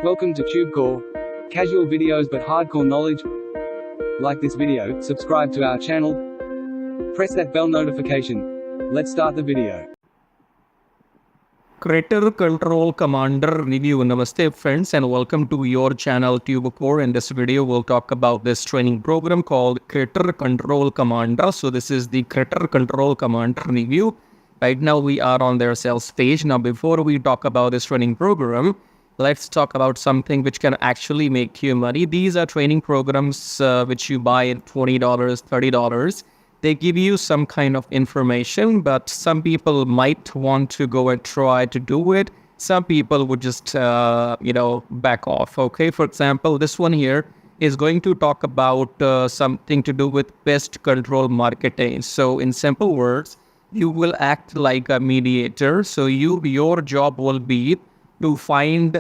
Welcome to TubeCore. Casual videos but hardcore knowledge. Like this video, subscribe to our channel, press that bell notification. Let's start the video. Creator Control Commander Review. Namaste friends and welcome to your channel TubeCore. In this video we'll talk about this training program called Creator Control Commander. So this is the Creator Control Commander Review. Right now we are on their sales page. Now before we talk about this training program, let's talk about something which can actually make you money. These are training programs which you buy at $20, $30. They give you some kind of information, but some people might want to go and try to do it. Some people would just, back off. Okay, for example, this one here is going to talk about something to do with pest control marketing. So in simple words, you will act like a mediator. So your job will be to find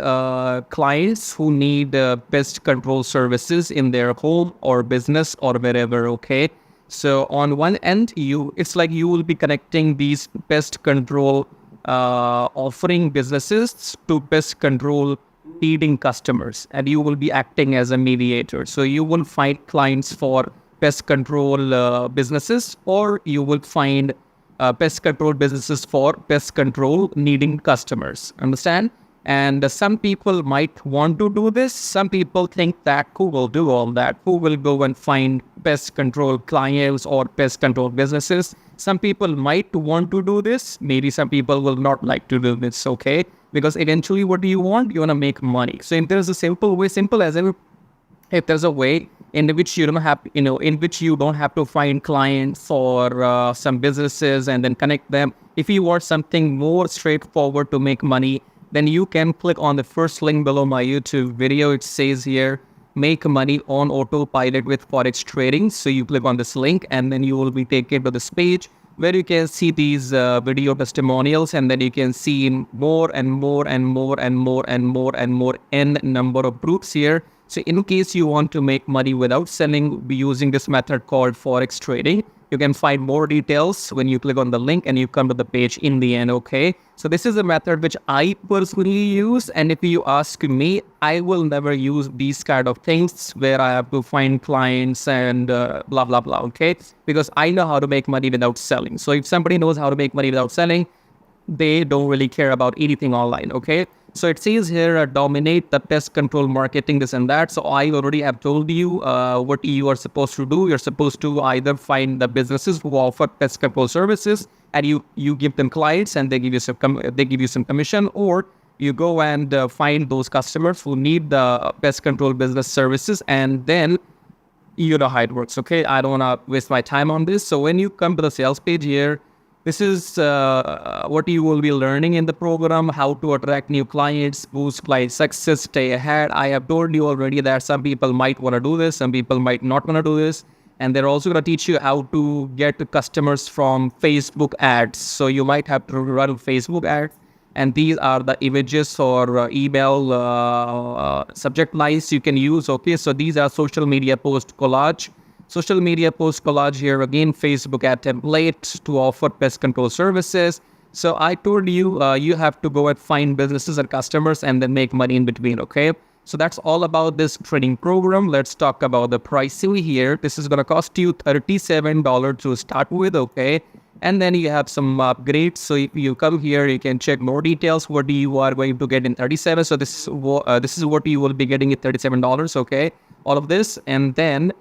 clients who need pest control services in their home or business or wherever, okay? So on one end, it's like you will be connecting these pest control offering businesses to pest control needing customers, and you will be acting as a mediator. So you will find clients for pest control businesses, or you will find pest control businesses for pest control needing customers. Understand? And some people might want to do this. Some people think that who will do all that? Who will go and find pest control clients or pest control businesses? Some people might want to do this. Maybe some people will not like to do this, okay? Because eventually what do you want? You want to make money. So if there's a simple way, simple as if there's a way in which you don't have to find clients or some businesses and then connect them. If you want something more straightforward to make money, then you can click on the first link below my YouTube video. It says here, make money on autopilot with Forex trading. So you click on this link and then you will be taken to this page where you can see these video testimonials, and then you can see more and more and more and more and more and more n number of proofs here. So in case you want to make money without selling, be using this method called Forex trading. You can find more details when you click on the link and you come to the page in the end, okay? So this is a method which I personally use, and if you ask me, I will never use these kind of things where I have to find clients and blah, blah, blah, okay? Because I know how to make money without selling. So if somebody knows how to make money without selling, they don't really care about anything online, okay? So it says here, dominate the pest control marketing, this and that. So I already have told you what you are supposed to do. You're supposed to either find the businesses who offer pest control services, and you give them clients and they give you some commission, or you go and find those customers who need the pest control business services, and then you know how it works, okay? I don't want to waste my time on this. So when you come to the sales page here, this is what you will be learning in the program, how to attract new clients, boost client success, stay ahead. I have told you already that some people might want to do this, some people might not want to do this. And they're also going to teach you how to get customers from Facebook ads. So you might have to run Facebook ads. And these are the images or email subject lines you can use, okay? So these are social media post collage. Social media post collage here, again, Facebook ad template to offer pest control services. So I told you, you have to go and find businesses and customers and then make money in between, okay? So that's all about this training program. Let's talk about the pricing here. This is going to cost you $37 to start with, okay? And then you have some upgrades. So if you come here, you can check more details. What you are going to get in 37. So this is what you will be getting at $37, okay? All of this, and then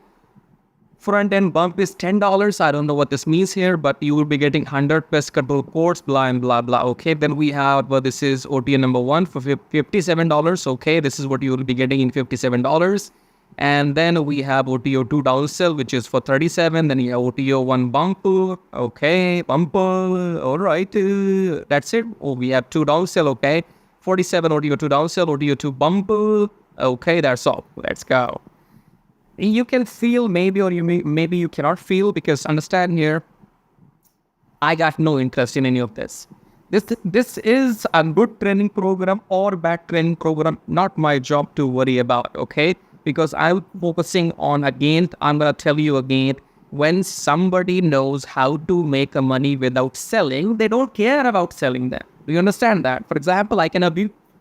front end bump is $10. I don't know what this means here, but you will be getting 100 pest control codes, blah and blah blah. Okay, then we have this is OTA number 1 for $57. Okay, this is what you will be getting in $57. And then we have OTO 2 downsell, which is for $37. Then you have OTO 1 bumper. Okay, bumper. All right, that's it. Oh, we have 2 downsell. Okay, $47 OTO 2 downsell, OTO 2 bumper. Okay, that's all. Let's go. You can feel maybe, or maybe you cannot feel, because understand here, I got no interest in any of this. This is a good training program or bad training program, not my job to worry about, okay? Because I'm focusing on, again, I'm going to tell you again, when somebody knows how to make a money without selling, they don't care about selling them. Do you understand that? For example, I can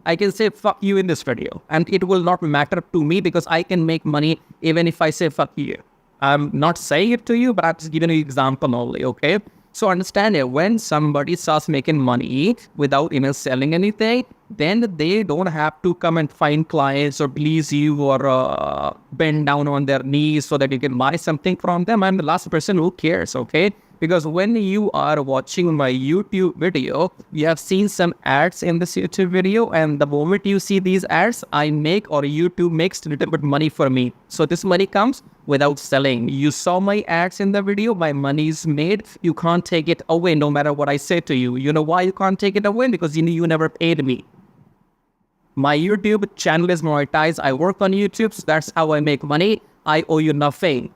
I can say fuck you in this video and it will not matter to me because I can make money even if I say fuck you. I'm not saying it to you, but I'm just giving you an example only, okay? So understand it, when somebody starts making money without even selling anything, then they don't have to come and find clients or please you or bend down on their knees so that you can buy something from them. I'm the last person who cares, okay? Because when you are watching my YouTube video, you have seen some ads in this YouTube video, and the moment you see these ads, I make or YouTube makes a little bit money for me. So this money comes without selling. You saw my ads in the video, my money is made. You can't take it away no matter what I say to you. You know why you can't take it away? Because you never paid me. My YouTube channel is monetized. I work on YouTube, so that's how I make money. I owe you nothing.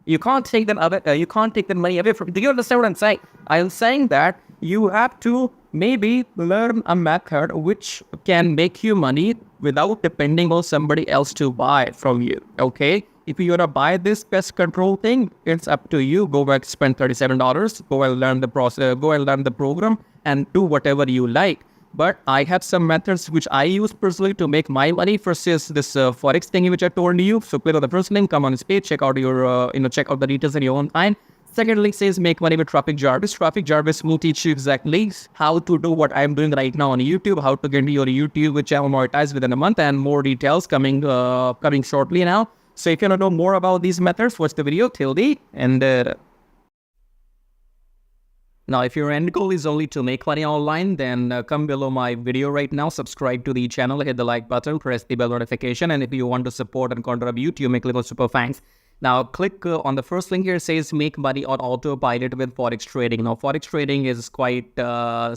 You can't take that money away from. Do you understand what I'm saying? I'm saying that you have to maybe learn a method which can make you money without depending on somebody else to buy it from you. Okay? If you wanna buy this pest control thing, it's up to you. Go back, spend $37. Go and learn the process. Go and learn the program and do whatever you like. But I have some methods which I use personally to make my money versus this Forex thing which I told you. So click on the first link, come on this page, check out your, check out the details in your own time. Second link says make money with Traffic Jarvis. Traffic Jarvis will teach you exactly how to do what I'm doing right now on YouTube, how to get your YouTube channel monetized within a month, and more details coming shortly now. So if you want to know more about these methods, watch the video till the end. Now, if your end goal is only to make money online, then come below my video right now, subscribe to the channel, hit the like button, press the bell notification, and if you want to support and contribute, you make little super thanks. Now, click on the first link here, says make money on autopilot with Forex trading. Now, Forex trading is quite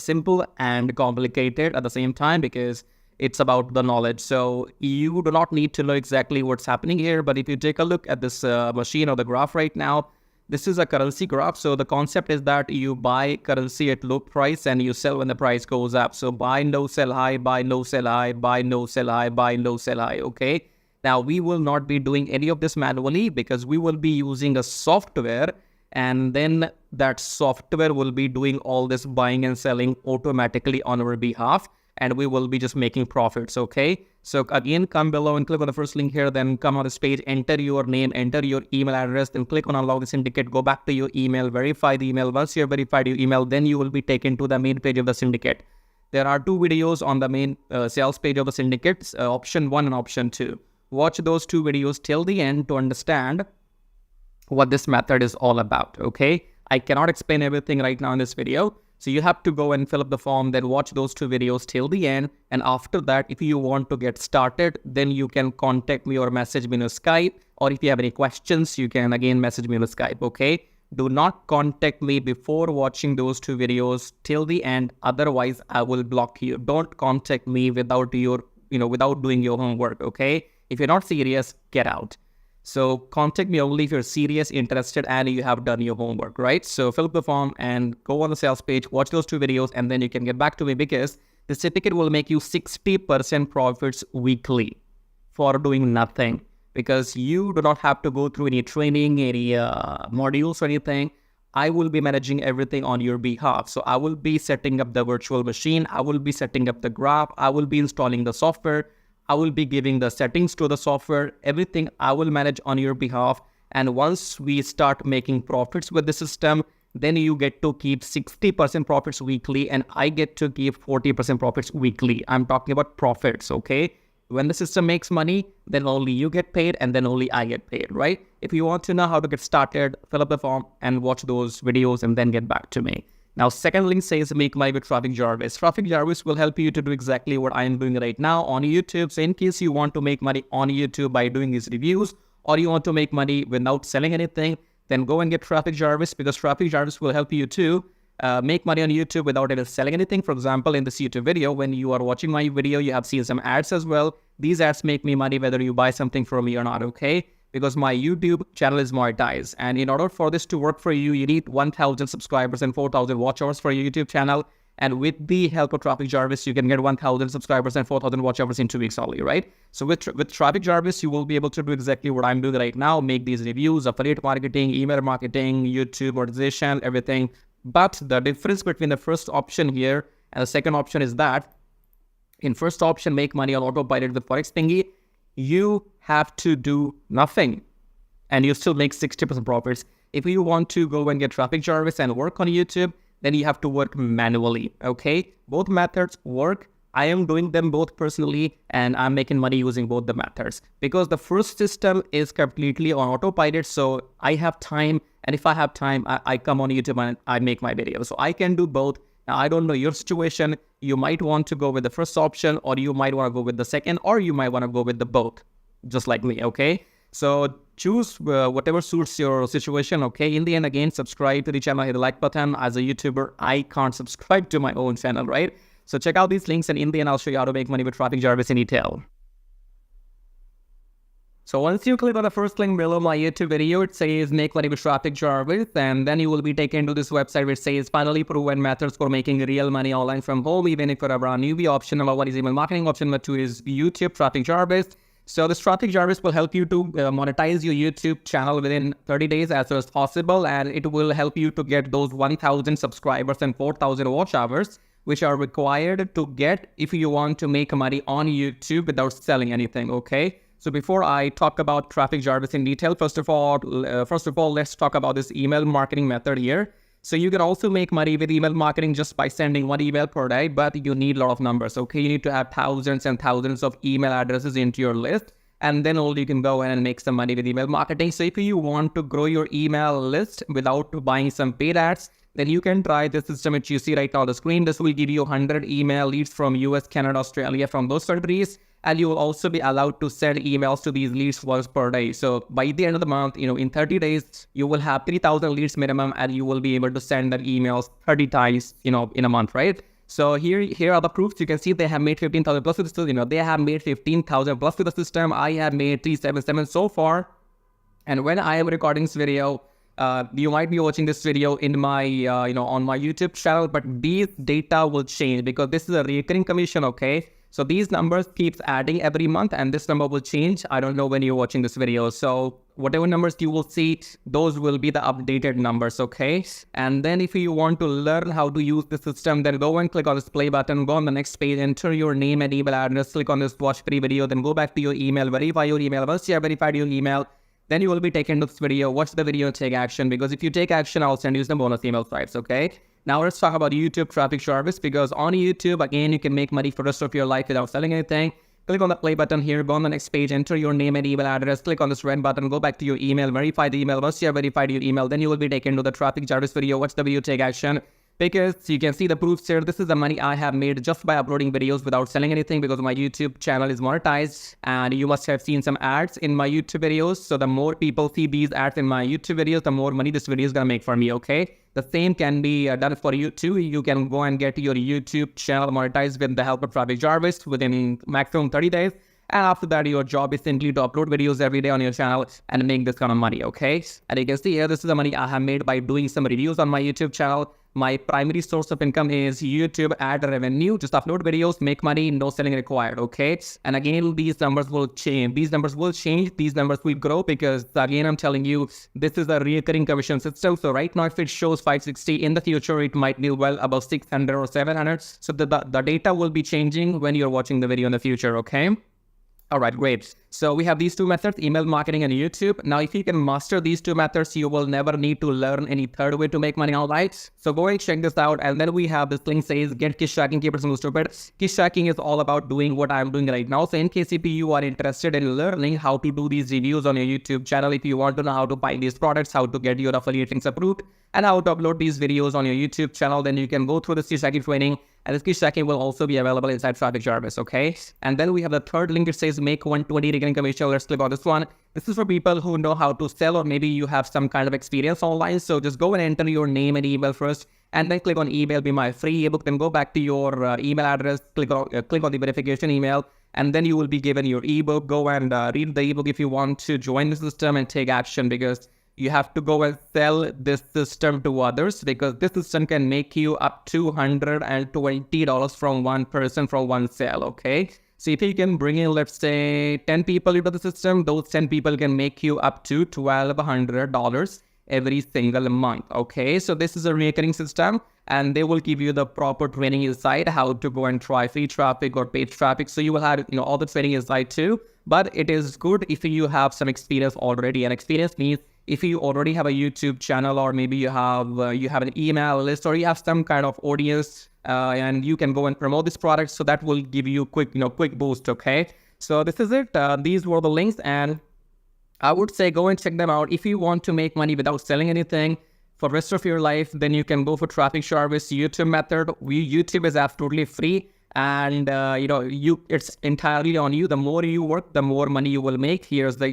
simple and complicated at the same time because it's about the knowledge. So you do not need to know exactly what's happening here, but if you take a look at this machine or the graph right now, this is a currency graph. So the concept is that you buy currency at low price and you sell when the price goes up. So buy low, sell high, buy low, sell high, buy low, sell high, buy low, sell high. Okay. Now we will not be doing any of this manually because we will be using a software, and then that software will be doing all this buying and selling automatically on our behalf, and we will be just making profits. Okay. So again, come below and click on the first link here, then come on this page, enter your name, enter your email address, then click on unlock the syndicate, go back to your email, verify the email. Once you've verified your email, then you will be taken to the main page of the syndicate. There are two videos on the main sales page of the syndicate, option 1 and option 2. Watch those two videos till the end to understand what this method is all about. Okay. I cannot explain everything right now in this video. So you have to go and fill up the form, then watch those two videos till the end. And after that, if you want to get started, then you can contact me or message me on Skype. Or if you have any questions, you can again message me on Skype, okay? Do not contact me before watching those two videos till the end. Otherwise, I will block you. Don't contact me without your, without doing your homework, okay? If you're not serious, get out. So contact me only if you're serious, interested, and you have done your homework, right? So fill up the form and go on the sales page, watch those two videos, and then you can get back to me because the certificate will make you 60% profits weekly for doing nothing, because you do not have to go through any training, any modules or anything. I will be managing everything on your behalf. So I will be setting up the virtual machine. I will be setting up the graph. I will be installing the software. I will be giving the settings to the software. Everything I will manage on your behalf. And once we start making profits with the system, then you get to keep 60% profits weekly and I get to keep 40% profits weekly. I'm talking about profits, okay? When the system makes money, then only you get paid and then only I get paid, right? If you want to know how to get started, fill up the form and watch those videos and then get back to me. Now, second link says make money with Traffic Jarvis. Traffic Jarvis will help you to do exactly what I am doing right now on YouTube. So in case you want to make money on YouTube by doing these reviews, or you want to make money without selling anything, then go and get Traffic Jarvis, because Traffic Jarvis will help you to make money on YouTube without even selling anything. For example, in this YouTube video, when you are watching my video, you have seen some ads as well. These ads make me money whether you buy something from me or not, okay? Because my YouTube channel is monetized. And in order for this to work for you, you need 1,000 subscribers and 4,000 watch hours for your YouTube channel. And with the help of Traffic Jarvis, you can get 1,000 subscribers and 4,000 watch hours in 2 weeks only, right? So with Traffic Jarvis, you will be able to do exactly what I'm doing right now, make these reviews, affiliate marketing, email marketing, YouTube monetization, everything. But the difference between the first option here and the second option is that In first option, make money on autopilot with Forex Thingy, you have to do nothing and you still make 60% profits. If you want to go and get Traffic Jarvis and work on YouTube, then you have to work manually, okay? Both methods work. I am doing them both personally and I'm making money using both the methods because the first system is completely on autopilot. So I have time, and if I have time, I come on YouTube and I make my videos. So I can do both. Now, I don't know your situation. You might want to go with the first option, or you might want to go with the second, or you might want to go with the both, just like me, okay? So choose whatever suits your situation, okay? In the end, again, subscribe to the channel, hit the like button. As a YouTuber, I can't subscribe to my own channel, right? So check out these links, and in the end, I'll show you how to make money with Traffic Jarvis in detail. So once you click on the first link below my YouTube video, it says make money with Traffic Jarvis, and then you will be taken to this website which says finally proven methods for making real money online from home, even if you're a brand newbie. Option number 1 is email marketing. Option number 2 is YouTube Traffic Jarvis. So this Traffic Jarvis will help you to monetize your YouTube channel within 30 days as soon as possible, and it will help you to get those 1,000 subscribers and 4,000 watch hours, which are required to get if you want to make money on YouTube without selling anything, okay? So before I talk about Traffic Jarvis in detail, first of all, let's talk about this email marketing method here. So you can also make money with email marketing just by sending 1 email per day, but you need a lot of numbers, okay? You need to have thousands and thousands of email addresses into your list, and then only you can go in and make some money with email marketing. So if you want to grow your email list without buying some paid ads, then you can try this system which you see right now on the screen. This will give you 100 email leads from US, Canada, Australia, from those countries. And you will also be allowed to send emails to these leads once per day. So by the end of the month, in 30 days, you will have 3,000 leads minimum, and you will be able to send that emails 30 times, in a month, right? So here are the proofs. You can see they have made 15,000 plus with the system. They have made 15,000 plus with the system. I have made 377 so far. And when I am recording this video, you might be watching this video in my, on my YouTube channel, but these data will change because this is a recurring commission, okay? So these numbers keeps adding every month, and this number will change. I don't know when you're watching this video. So whatever numbers you will see, those will be the updated numbers, okay? And then if you want to learn how to use the system, then go and click on this play button, go on the next page, enter your name and email address, click on this watch free video, then go back to your email, verify your email. Once you have verified your email, then you will be taken to this video. Watch the video and take action, because if you take action, I'll send you some bonus email stripes, okay? Now let's talk about YouTube Traffic Jarvis, because on YouTube, again, you can make money for the rest of your life without selling anything. Click on the play button here, go on the next page, enter your name and email address, click on this red button, go back to your email, verify the email. Once you have verified your email, then you will be taken to the Traffic Jarvis video. Watch the video, take action. Because you can see the proofs here. This is the money I have made just by uploading videos without selling anything, because my YouTube channel is monetized, and you must have seen some ads in my YouTube videos. So the more people see these ads in my YouTube videos, the more money this video is gonna make for me, okay? The same can be done for you too. You can go and get your YouTube channel monetized with the help of Traffic Jarvis within maximum 30 days. And after that, your job is simply to upload videos every day on your channel and make this kind of money, okay? And you can see here, this is the money I have made by doing some reviews on my YouTube channel. My primary source of income is YouTube ad revenue. Just upload videos, make money, no selling required, okay? And again, these numbers will change. These numbers will change. These numbers will grow, because again, I'm telling you, this is a recurring commission system. So right now, if it shows 560, in the future, it might be well above 600 or 700. So the data will be changing when you're watching the video in the future, okay? All right, great. So we have these two methods, email marketing and YouTube. Now, if you can master these two methods, you will never need to learn any third way to make money online. So go and check this out. And then we have this link says, get Kish Tracking, keep it simple, stupid. Kish Tracking is all about doing what I'm doing right now. So in case if you are interested in learning how to do these reviews on your YouTube channel, if you want to know how to buy these products, how to get your affiliate links approved, and how to upload these videos on your YouTube channel, then you can go through this Kish Tracking training. And this Kish Tracking will also be available inside Traffic Jarvis, okay? And then we have the third link. It says make 120 recurring commission. Let's click on this one. This is for people who know how to sell, or maybe you have some kind of experience online. So just go and enter your name and email first, and then click on email, be my free ebook. Then go back to your email address, click on the verification email, and then you will be given your ebook. Go and read the ebook if you want to join the system and take action, because you have to go and sell this system to others, because this system can make you up to $220 from one person from one sale, okay? So if you can bring in, let's say, 10 people into the system, those 10 people can make you up to $1,200. every single month. Okay, so this is a recurring system, and they will give you the proper training inside how to go and try free traffic or paid traffic. So you will have all the training inside too. But it is good if you have some experience already, and experience means if you already have a YouTube channel, or maybe you have an email list, or you have some kind of audience, and you can go and promote this product. So that will give you quick boost. Okay, so this is it. These were the links, and I would say go and check them out. If you want to make money without selling anything for rest of your life, then you can go for traffic service YouTube method. YouTube is absolutely free, and it's entirely on you. The more you work, the more money you will make. Here's the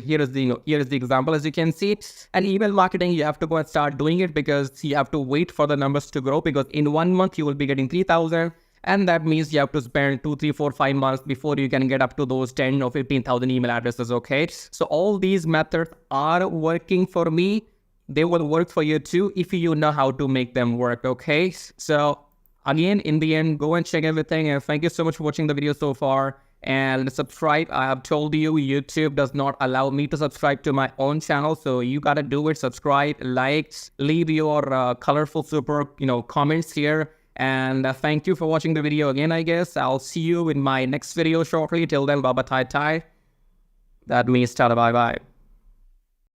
example, as you can see. And email marketing, you have to go and start doing it, because you have to wait for the numbers to grow, because in 1 month you will be getting 3,000. And that means you have to spend 2, 3, 4, 5 months before you can get up to those 10 or 15,000 email addresses. Okay, so all these methods are working for me. They will work for you too if you know how to make them work. Okay, so again, in the end, go and check everything. And thank you so much for watching the video so far. And subscribe. I have told you, YouTube does not allow me to subscribe to my own channel, so you gotta do it. Subscribe, like, leave your colorful super comments here. And thank you for watching the video again. I guess I'll see you in my next video shortly. Till then, bye bye, tai tai. That means tada, bye bye.